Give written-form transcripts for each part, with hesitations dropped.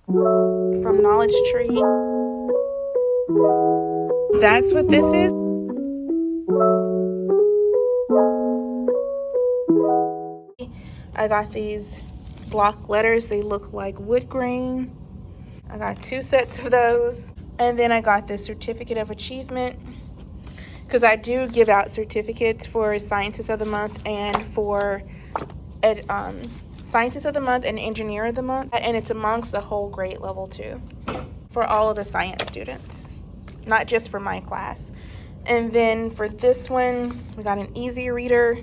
from Knowledge Tree. That's what this is. I got these block letters. They look like wood grain. I got 2 sets of those. And then I got this certificate of achievement, because I do give out certificates for Scientist of the Month and for Scientist of the Month and Engineer of the Month. And it's amongst the whole grade level too, for all of the science students, not just for my class. And then for this one, we got an easy reader.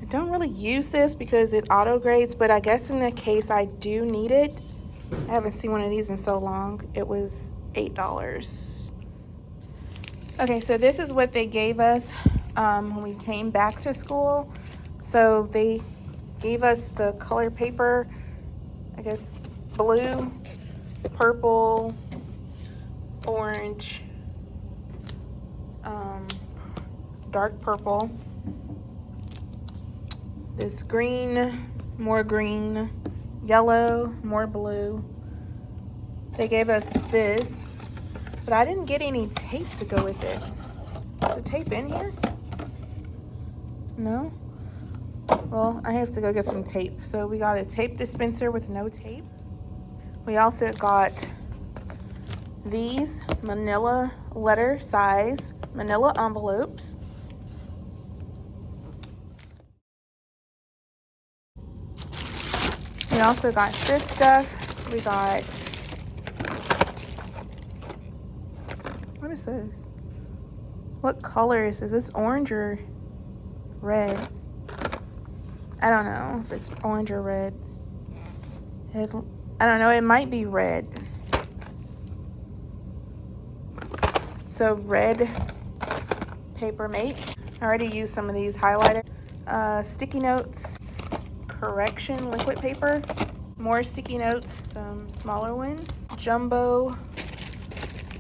I don't really use this because it auto grades, but I guess in the case I do need it. I haven't seen one of these in so long. It was $8. Okay, so this is what they gave us when we came back to school. So they gave us the color paper, I guess blue, purple, orange, dark purple, this green, more green, yellow, more blue. They gave us this, but I didn't get any tape to go with it. Is the tape in here? No? Well, I have to go get some tape. So we got a tape dispenser with no tape. We also got these Manila letter size Manila envelopes. We also got this stuff. We got, what is this? What color is this? Is this orange or red? I don't know if it's orange or red. I don't know, it might be red. So red paper mates. I already used some of these highlighters. Sticky notes, correction liquid paper, more sticky notes, some smaller ones, jumbo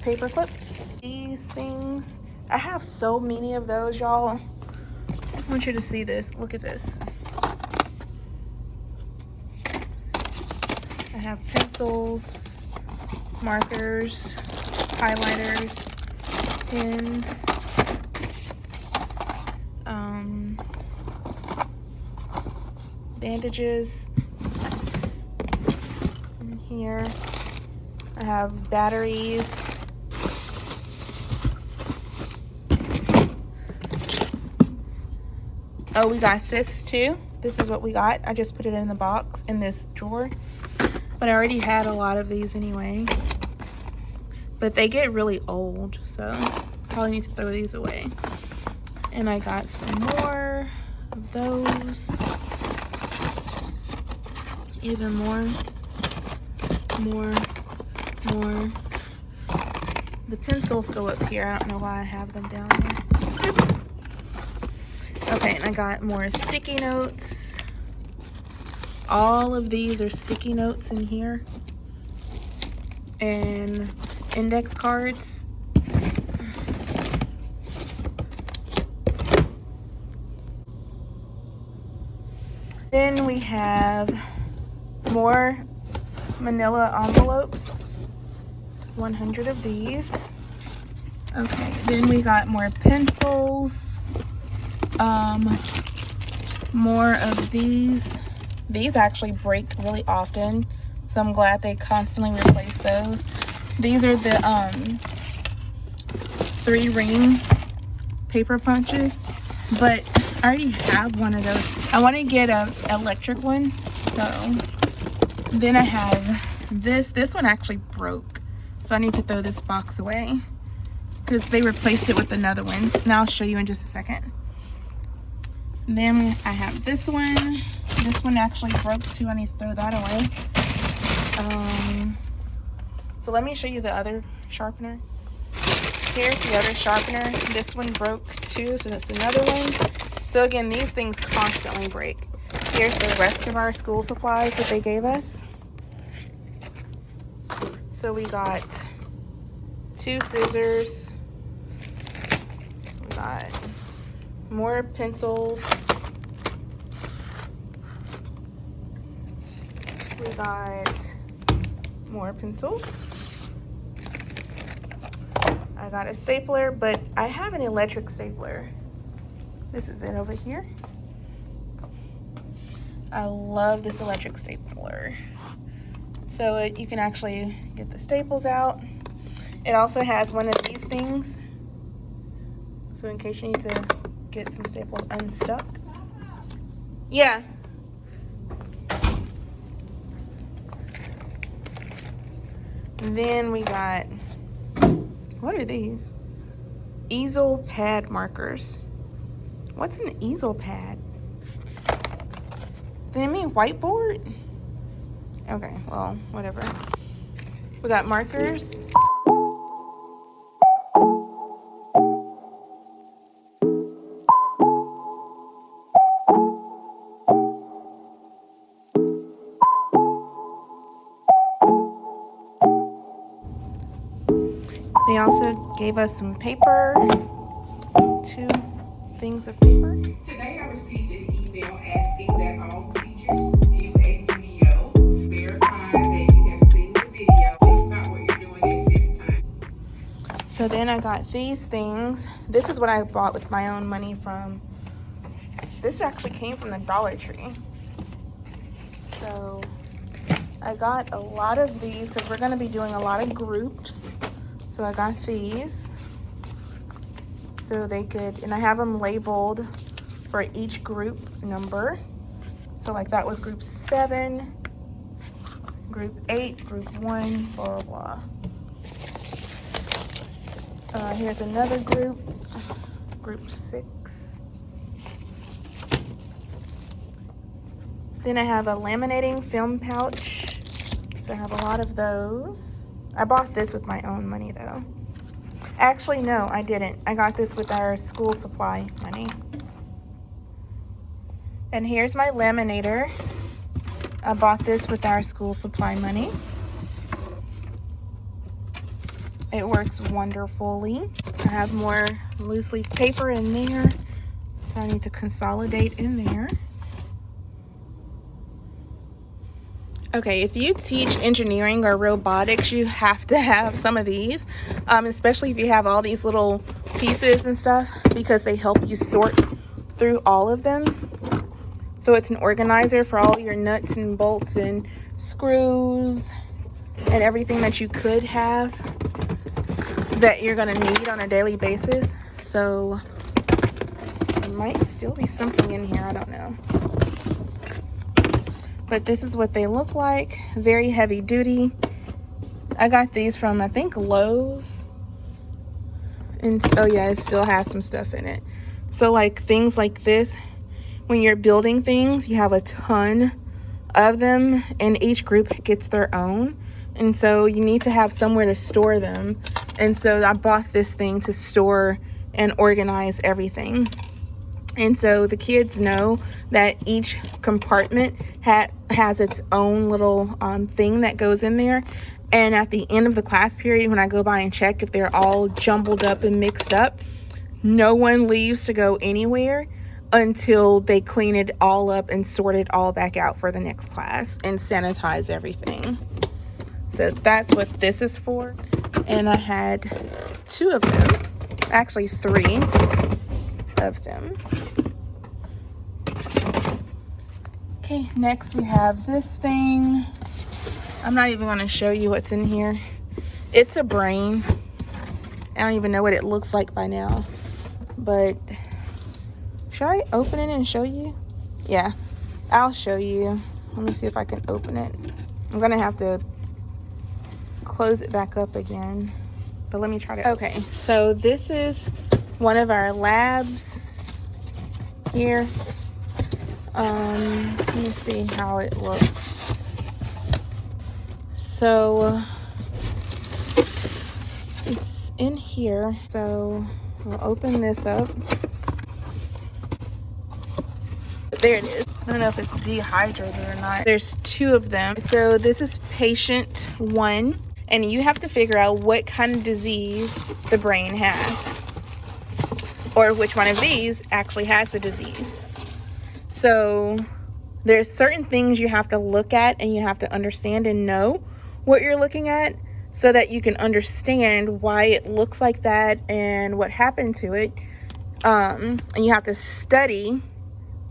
paper clips. These things, I have so many of those, y'all. I want you to see this. Look at this. I have pencils, markers, highlighters, pens, bandages. In here I have batteries, oh, we got this too. This is what we got. I just put it in the box in this drawer, but I already had a lot of these anyway, but they get really old, so probably need to throw these away. And I got some more of those, even more. The pencils go up here. I don't know why I have them down here. Okay, and I got more sticky notes. All of these are sticky notes in here, and index cards. Then we have more manila envelopes, 100 of these. Okay, then we got more pencils, more of these. These actually break really often, so I'm glad they constantly replace those. These are the 3-ring paper punches, but I already have one of those. I want to get an electric one. So then I have this one actually broke, so I need to throw this box away because they replaced it with another one, and I'll show you in just a second. And then I have this one. This one actually broke too. I need to throw that away. So let me show you the other sharpener. Here's the other sharpener. This one broke too, so that's another one. So again, these things constantly break. Here's the rest of our school supplies that they gave us. So we got 2 scissors. We got more pencils. We got more pencils. I got a stapler, but I have an electric stapler. This is it over here. I love this electric stapler. So you can actually get the staples out. It also has one of these things. So in case you need to get some staples unstuck. Yeah. And then we got, what are these? Easel Pad Markers. What's an easel pad? Do they mean whiteboard? Okay, well, whatever. We got markers. They also gave us some paper, 2 things of paper. Today I received an email asking that all teachers view a video, verify that you have seen the video, think about what you're doing at this time. So then I got these things. This is what I bought with my own money from, this actually came from the Dollar Tree. So I got a lot of these because we're going to be doing a lot of groups. So I got these so they could, and I have them labeled for each group number. So like that was group 7, group 8, group 1, blah, blah, blah. Here's another group, group 6. Then I have a laminating film pouch. So I have a lot of those. I bought this with my own money though. Actually, no, I didn't. I got this with our school supply money. And here's my laminator. I bought this with our school supply money. It works wonderfully. I have more loose leaf paper in there, so I need to consolidate in there. Okay, if you teach engineering or robotics, you have to have some of these, especially if you have all these little pieces and stuff, because they help you sort through all of them. So it's an organizer for all your nuts and bolts and screws and everything that you could have that you're gonna need on a daily basis. So there might still be something in here, I don't know. But this is what they look like. Very heavy duty. I got these from, I think, Lowe's. And oh yeah, it still has some stuff in it. So like things like this, when you're building things, you have a ton of them and each group gets their own. And so you need to have somewhere to store them. And so I bought this thing to store and organize everything. And so the kids know that each compartment has its own little thing that goes in there. And at the end of the class period, when I go by and check if they're all jumbled up and mixed up, no one leaves to go anywhere until they clean it all up and sort it all back out for the next class and sanitize everything. So that's what this is for. And I had 2 of them, actually 3 of them. Okay, next we have this thing. I'm not even going to show you what's in here. It's a brain. I don't even know what it looks like by now. But should I open it and show you? Yeah, I'll show you. Let me see if I can open it. I'm going to have to close it back up again. But let me try to. Okay, so this is one of our labs here. Let me see how it looks. So it's in here. So we'll open this up. There it is. I don't know if it's dehydrated or not. There's 2 of them. So this is patient 1, and you have to figure out what kind of disease the brain has, or which one of these actually has the disease. So there's certain things you have to look at and you have to understand and know what you're looking at so that you can understand why it looks like that and what happened to it. And you have to study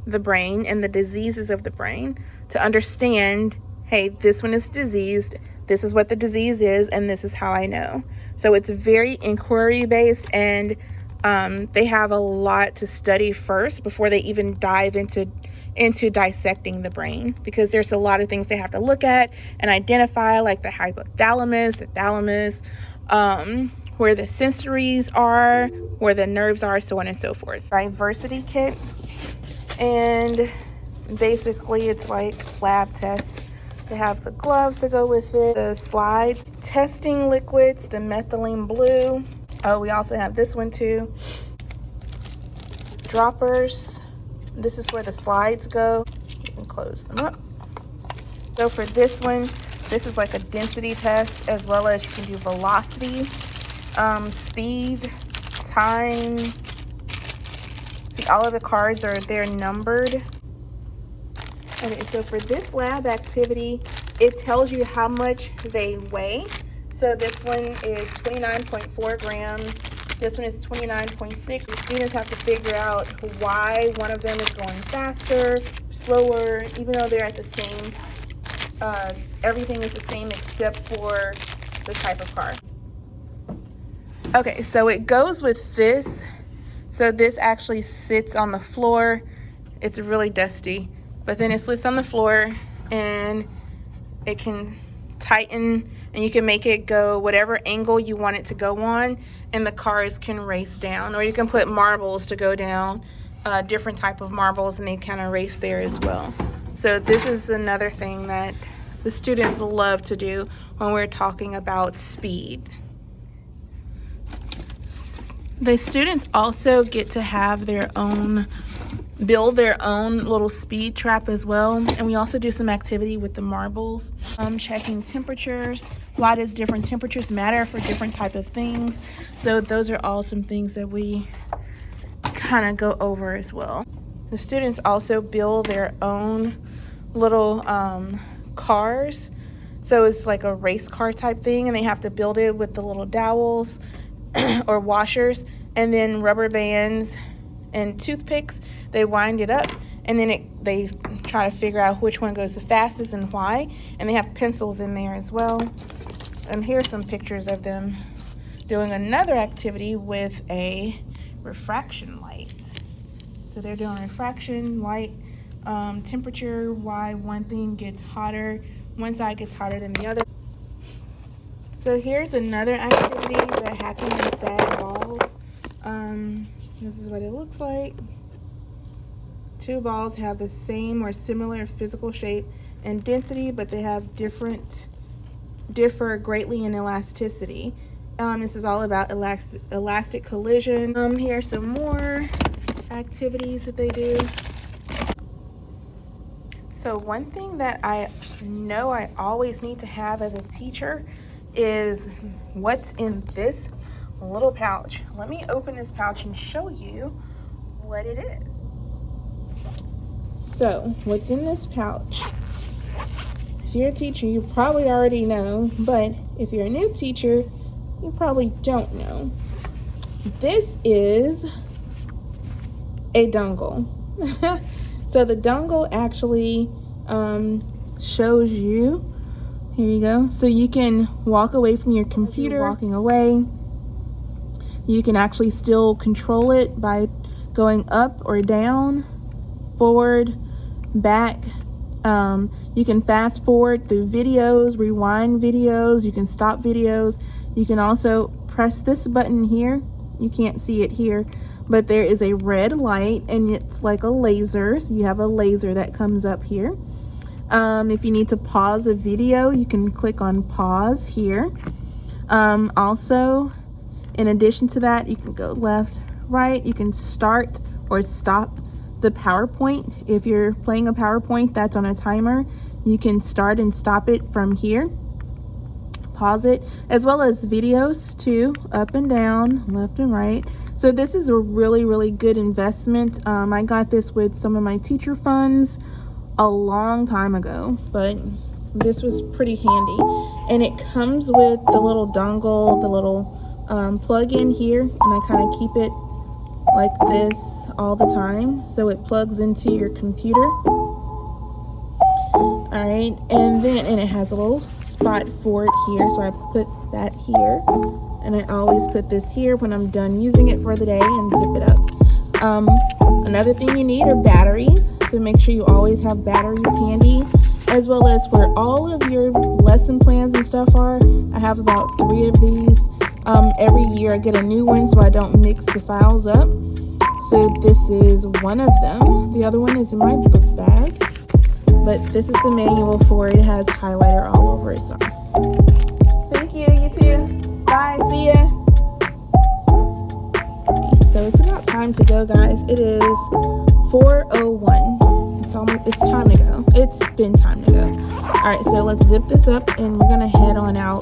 the brain and the diseases of the brain to understand, hey, this one is diseased, this is what the disease is, and this is how I know. So it's very inquiry based, and they have a lot to study first before they even dive into dissecting the brain, because there's a lot of things they have to look at and identify, like the hypothalamus, the thalamus, where the sensories are, where the nerves are, so on and so forth. Diversity kit, and basically it's like lab tests. They have the gloves to go with it, the slides, testing liquids, the methylene blue. Oh, we also have this one too. Droppers. This is where the slides go. You can close them up. So for this one, this is like a density test, as well as you can do velocity, speed, time. See, all of the cards are there numbered. Okay, so for this lab activity, it tells you how much they weigh. So this one is 29.4 grams. This one is 29.6. The students have to figure out why one of them is going faster, slower, even though they're at the same, everything is the same except for the type of car. Okay, so it goes with this. So this actually sits on the floor. It's really dusty, but then it sits on the floor and it can tighten, and you can make it go whatever angle you want it to go on, and the cars can race down, or you can put marbles to go down, different type of marbles, and they kind of race there as well. So this is another thing that the students love to do when we're talking about speed. The students also get to have build their own little speed trap as well. And we also do some activity with the marbles, checking temperatures. Why does different temperatures matter for different type of things? So those are all some things that we kind of go over as well. The students also build their own little cars. So it's like a race car type thing, and they have to build it with the little dowels or washers, and then rubber bands and toothpicks. They wind it up, and then they try to figure out which one goes the fastest and why. And they have pencils in there as well. And here's some pictures of them doing another activity with a refraction light. So they're doing refraction light, temperature, why one thing gets hotter, one side gets hotter than the other. So here's another activity, the happy and sad balls. This is what it looks like. Two balls have the same or similar physical shape and density, but they have differ greatly in elasticity. This is all about elastic collision. Here's some more activities that they do. So one thing that I know I always need to have as a teacher is what's in this little pouch. Let me open this pouch and show you what it is. So what's in this pouch? If you're a teacher, you probably already know, but if you're a new teacher, you probably don't know. This is a dongle. So the dongle actually shows you, here you go. So you can walk away from your computer, walking away. You can actually still control it by going up or down, forward, back. You can fast forward through videos, rewind videos, you can stop videos. You can also press this button here. You can't see it here, but there is a red light, and it's like a laser. So you have a laser that comes up here. If you need to pause a video, you can click on pause here. Also, in addition to that, you can go left, right. You can start or stop the PowerPoint. If you're playing a PowerPoint that's on a timer, you can start and stop it from here. Pause it, as well as videos too, up and down, left and right. So this is a really, really good investment. I got this with some of my teacher funds a long time ago, but This was pretty handy, and it comes with the little dongle, the little plug in here, and I kind of keep it like this all the time so it plugs into your computer. All right, and it has a little spot for it here, so I put that here, and I always put this here when I'm done using it for the day and zip it up. Another thing you need are batteries, so make sure you always have batteries handy, as well as where all of your lesson plans and stuff are. I have about 3 of these. Every year I get a new one so I don't mix the files up. So this is one of them. The other one is in my book bag, but this is the manual for it. It has highlighter all over it. So thank you. You too. Bye. See ya. So it's about time to go, guys. It is 4:01. It's time to go. It's been time to go. All right, so let's zip this up and we're gonna head on out